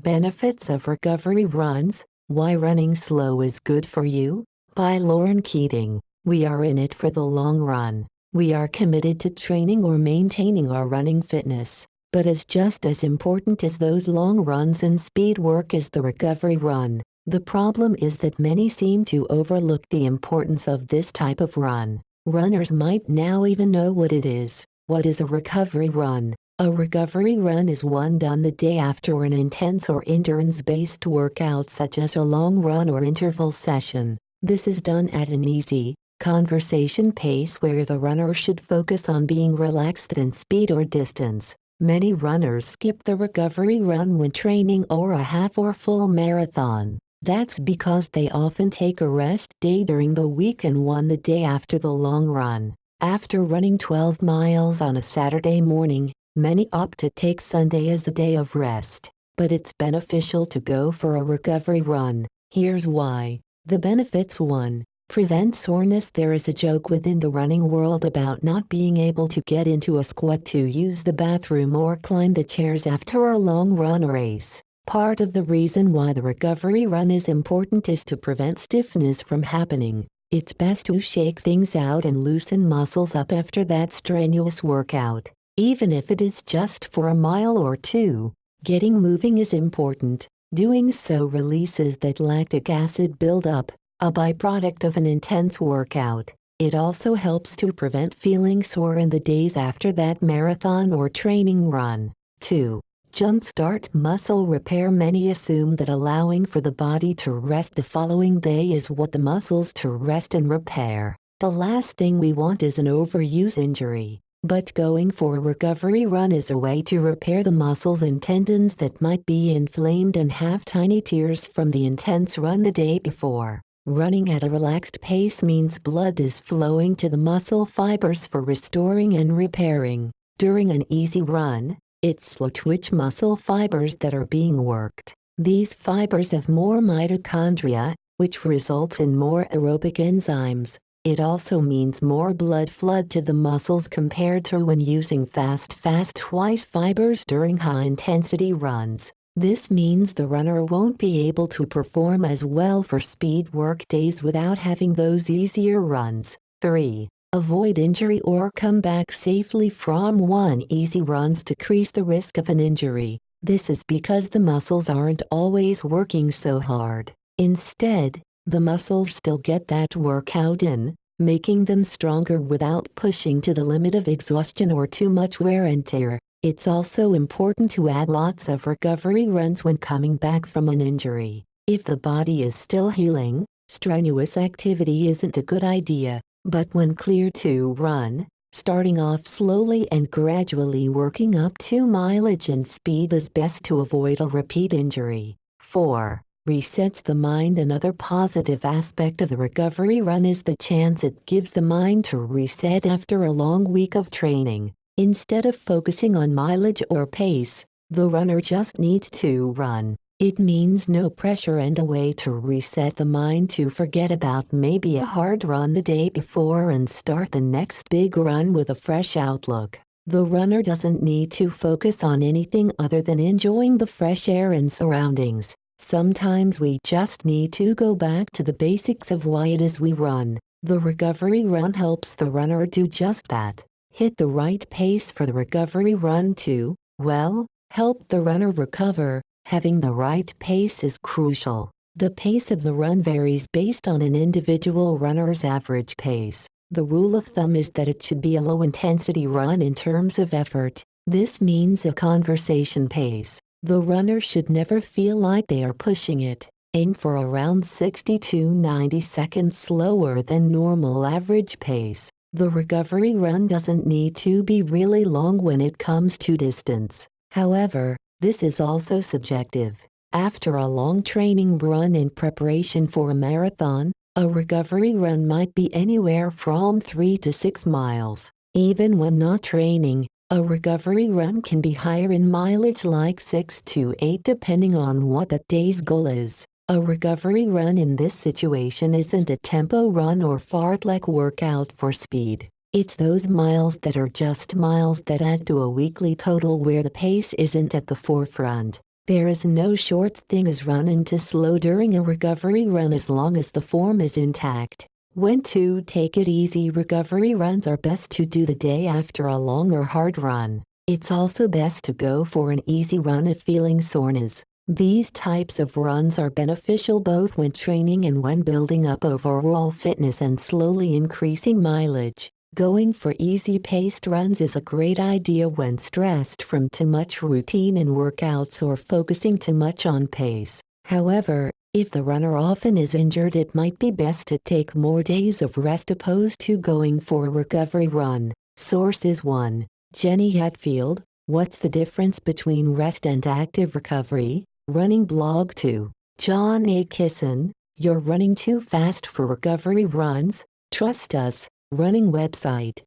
Benefits of recovery runs: Why running slow is good for you? By Lauren Keating. We are in it for the long run. We are committed to training or maintaining our running fitness, but just as important as those long runs and speed work is the recovery run. The problem is that many seem to overlook the importance of this type of run. Runners might now even know what it is. What is a recovery run? A recovery run is one done the day after an intense or endurance-based workout such as a long run or interval session. This is done at an easy, conversation pace where the runner should focus on being relaxed than speed or distance. Many runners skip the recovery run when training or a half or full marathon. That's because they often take a rest day during the week and one the day after the long run. After running 12 miles on a Saturday morning, many opt to take Sunday as a day of rest. But it's beneficial to go for a recovery run. Here's why. The benefits: 1. Prevent soreness. There is a joke within the running world about not being able to get into a squat to use the bathroom or climb the chairs after a long run or race. Part of the reason why the recovery run is important is to prevent stiffness from happening. It's best to shake things out and loosen muscles up after that strenuous workout. Even if it is just for a mile or two, getting moving is important. Doing so releases that lactic acid buildup, a byproduct of an intense workout. It also helps to prevent feeling sore in the days after that marathon or training run. 2. Jumpstart muscle repair. Many assume that allowing for the body to rest the following day is what the muscles to rest and repair. The last thing we want is an overuse injury. But going for a recovery run is a way to repair the muscles and tendons that might be inflamed and have tiny tears from the intense run the day before. Running at a relaxed pace means blood is flowing to the muscle fibers for restoring and repairing. During an easy run, it's slow-twitch muscle fibers that are being worked. These fibers have more mitochondria, which results in more aerobic enzymes. It also means more blood flood to the muscles compared to when using fast-twitch fibers during high-intensity runs. This means the runner won't be able to perform as well for speed work days without having those easier runs. 3. Avoid injury or come back safely from one easy runs. Decrease the risk of an injury. This is because the muscles aren't always working so hard. Instead, the muscles still get that workout in, making them stronger without pushing to the limit of exhaustion or too much wear and tear. It's also important to add lots of recovery runs when coming back from an injury. If the body is still healing, strenuous activity isn't a good idea, but when cleared to run, starting off slowly and gradually working up to mileage and speed is best to avoid a repeat injury. 4. Resets the mind. Another positive aspect of the recovery run is the chance it gives the mind to reset after a long week of training. Instead of focusing on mileage or pace, the runner just needs to run. It means no pressure and a way to reset the mind to forget about maybe a hard run the day before and start the next big run with a fresh outlook. The runner doesn't need to focus on anything other than enjoying the fresh air and surroundings. Sometimes we just need to go back to the basics of why it is we run. The recovery run helps the runner do just that. Hit the right pace for the recovery run to, well, help the runner recover. Having the right pace is crucial. The pace of the run varies based on an individual runner's average pace. The rule of thumb is that it should be a low-intensity run in terms of effort. This means a conversation pace. The runner should never feel like they are pushing it. Aim for around 60 to 90 seconds slower than normal average pace. The recovery run doesn't need to be really long when it comes to distance. However, this is also subjective. After a long training run in preparation for a marathon, a recovery run might be anywhere from 3 to 6 miles. Even when not training, a recovery run can be higher in mileage, like 6 to 8 depending on what that day's goal is. A recovery run in this situation isn't a tempo run or fartlek workout for speed. It's those miles that are just miles that add to a weekly total where the pace isn't at the forefront. There is no short thing as running too slow during a recovery run as long as the form is intact. When to take it easy, recovery runs are best to do the day after a long or hard run. It's also best to go for an easy run if feeling soreness. These types of runs are beneficial both when training and when building up overall fitness and slowly increasing mileage. Going for easy-paced runs is a great idea when stressed from too much routine in workouts or focusing too much on pace. However, if the runner often is injured, it might be best to take more days of rest opposed to going for a recovery run. Source is 1. Jenny Hatfield, What's the Difference Between Rest and Active Recovery? Running blog 2. John A. Kisson, You're running too fast for recovery runs? Trust us. Running website.